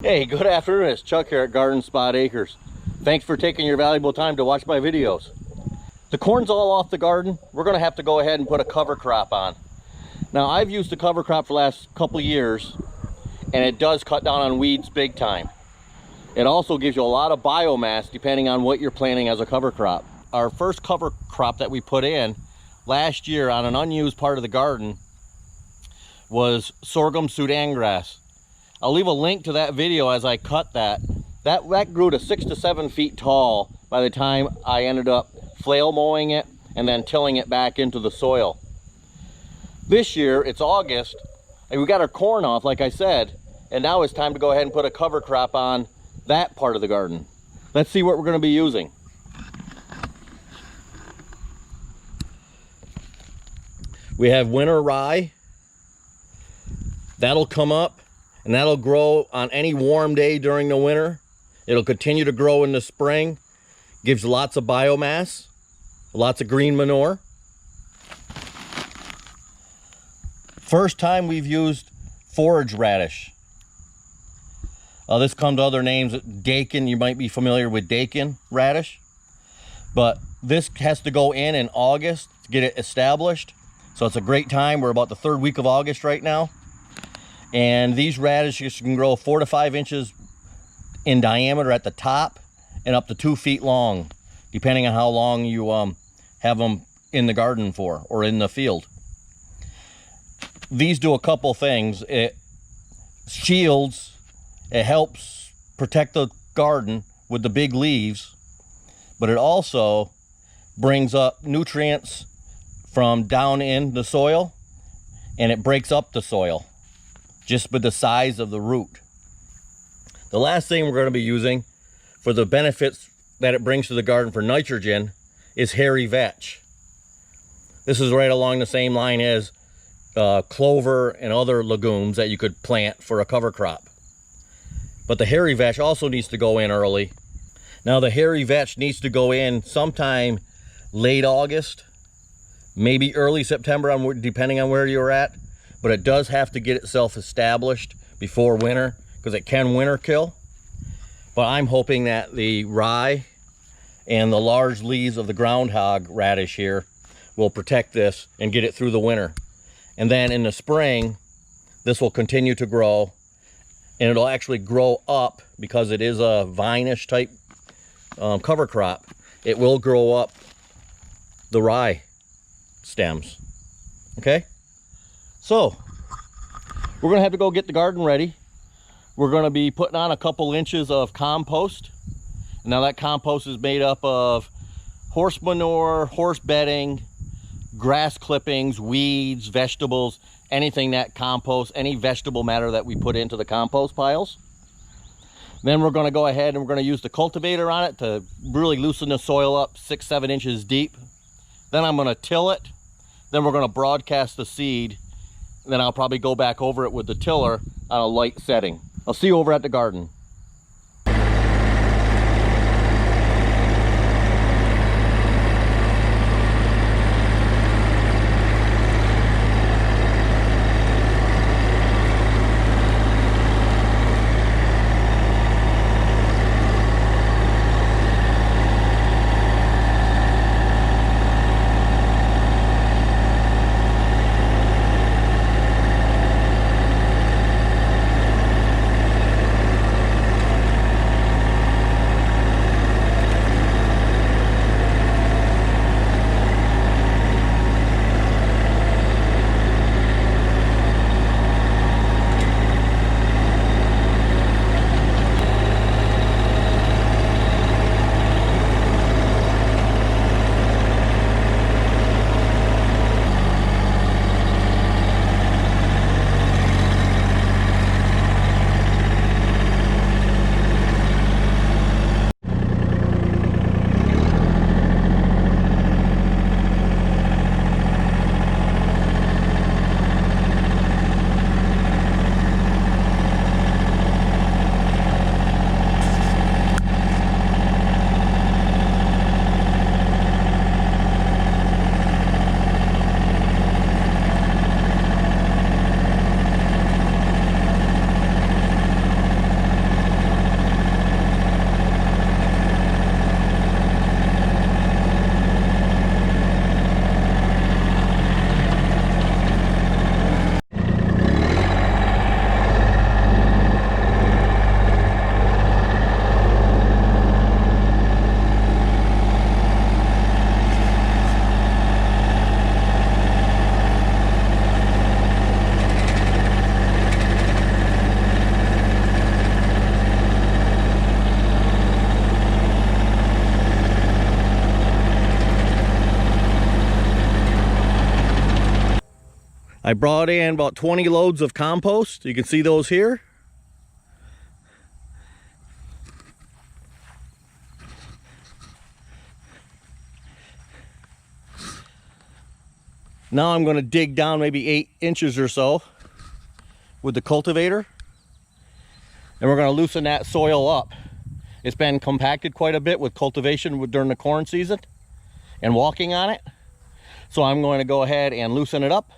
Hey, good afternoon. It's Chuck here at Garden Spot Acres. Thanks for taking your valuable time to watch my videos. The corn's all off the garden. We're going to have to go ahead and put a cover crop on. Now, I've used the cover crop for the last couple of years, and it does cut down on weeds big time. It also gives you a lot of biomass depending on what you're planting as a cover crop. Our first cover crop that we put in last year on an unused part of the garden was sorghum Sudan grass. I'll leave a link to that video as I cut that. That grew to 6 to 7 feet tall by the time I ended up flail mowing it and then tilling it back into the soil. This year, it's August, and we got our corn off, like I said, and now it's time to go ahead and put a cover crop on that part of the garden. Let's see what we're going to be using. We have winter rye. That'll come up. And that'll grow on any warm day during the winter. It'll continue to grow in the spring. Gives lots of biomass, lots of green manure. First time we've used forage radish. This comes to other names. Dakin, you might be familiar with Dakin radish. But this has to go in August to get it established. So it's a great time. We're about the third week of August right now. And these radishes can grow 4 to 5 inches in diameter at the top and up to 2 feet long, depending on how long you have them in the garden for or in the field. These do a couple things. It shields, it helps protect the garden with the big leaves, but it also brings up nutrients from down in the soil, and it breaks up the soil just with the size of the root. The last thing we're going to be using for the benefits that it brings to the garden for nitrogen is hairy vetch. This is right along the same line as clover and other legumes that you could plant for a cover crop. But the hairy vetch also needs to go in early. Now the hairy vetch needs to go in sometime late August, maybe early September, depending on where you're at. But it does have to get itself established before winter because it can winter kill. But I'm hoping that the rye and the large leaves of the groundhog radish here will protect this and get it through the winter. And then in the spring, this will continue to grow, and it'll actually grow up because it is a vine-ish type cover crop. It will grow up the rye stems. Okay? So, we're going to have to go get the garden ready. We're going to be putting on a couple inches of compost. Now that compost is made up of horse manure, horse bedding, grass clippings, weeds, vegetables, anything that compost, any vegetable matter that we put into the compost piles. Then we're going to go ahead and we're going to use the cultivator on it to really loosen the soil up 6, 7 inches deep. Then I'm going to till it. Then we're going to broadcast the seed. Then I'll probably go back over it with the tiller on a light setting. I'll see you over at the garden. I brought in about 20 loads of compost. You can see those here. Now I'm going to dig down maybe 8 inches or so with the cultivator. And we're going to loosen that soil up. It's been compacted quite a bit with cultivation during the corn season and walking on it. So I'm going to go ahead and loosen it up.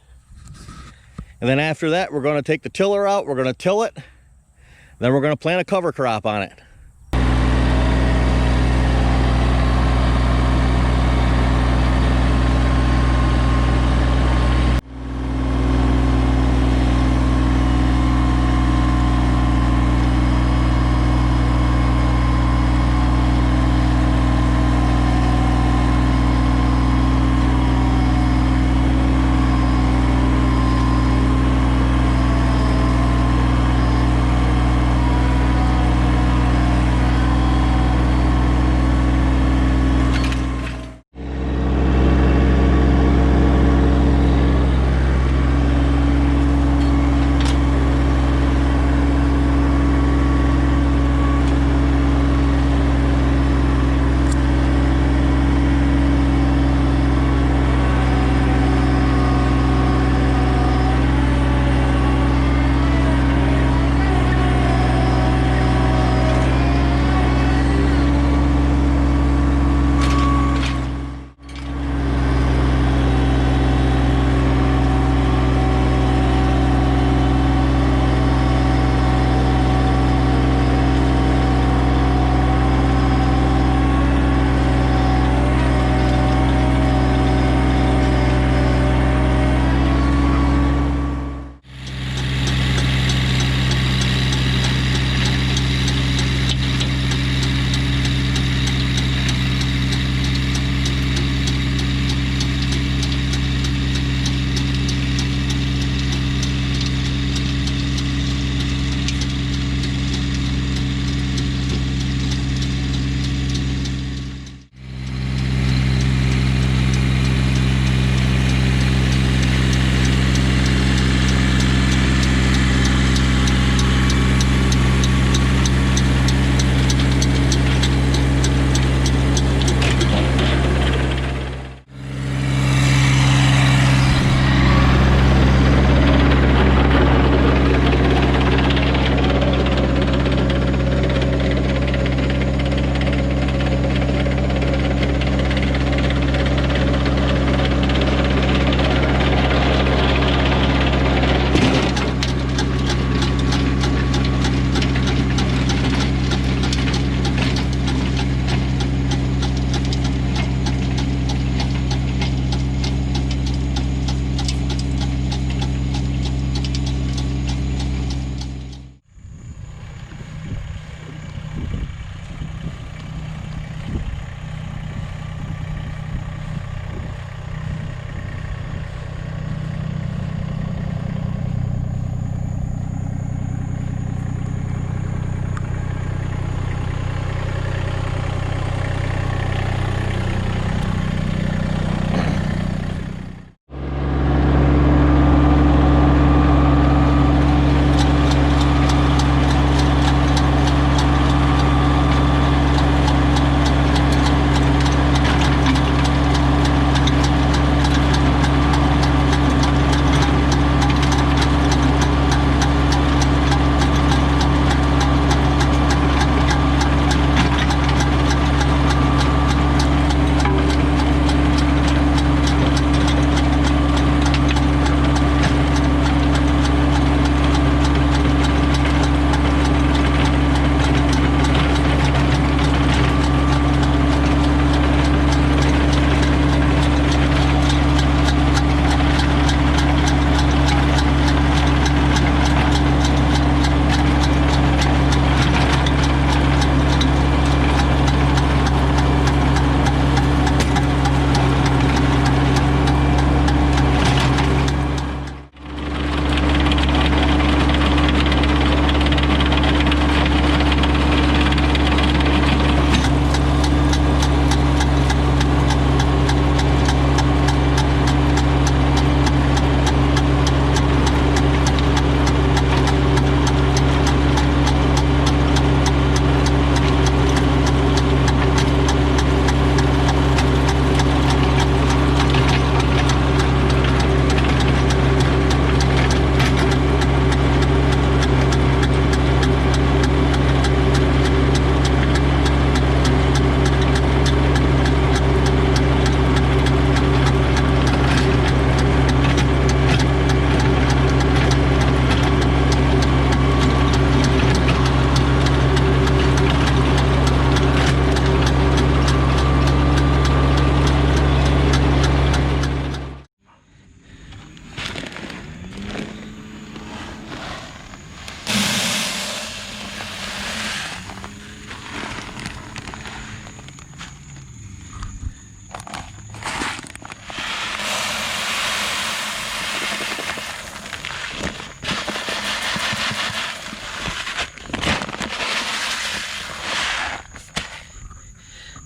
And then after that, we're going to take the tiller out, we're going to till it, then we're going to plant a cover crop on it.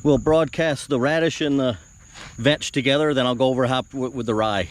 We'll broadcast the radish and the vetch together, then I'll go over hop with the rye.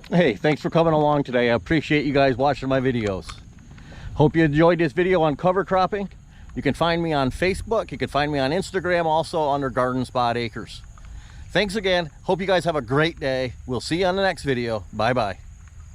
Hey, thanks for coming along today. I appreciate you guys watching my videos. Hope you enjoyed this video on cover cropping. You can find me on Facebook. You can find me on Instagram, also under Garden Spot Acres. Thanks again. Hope you guys have a great day. We'll see you on the next video. Bye-bye.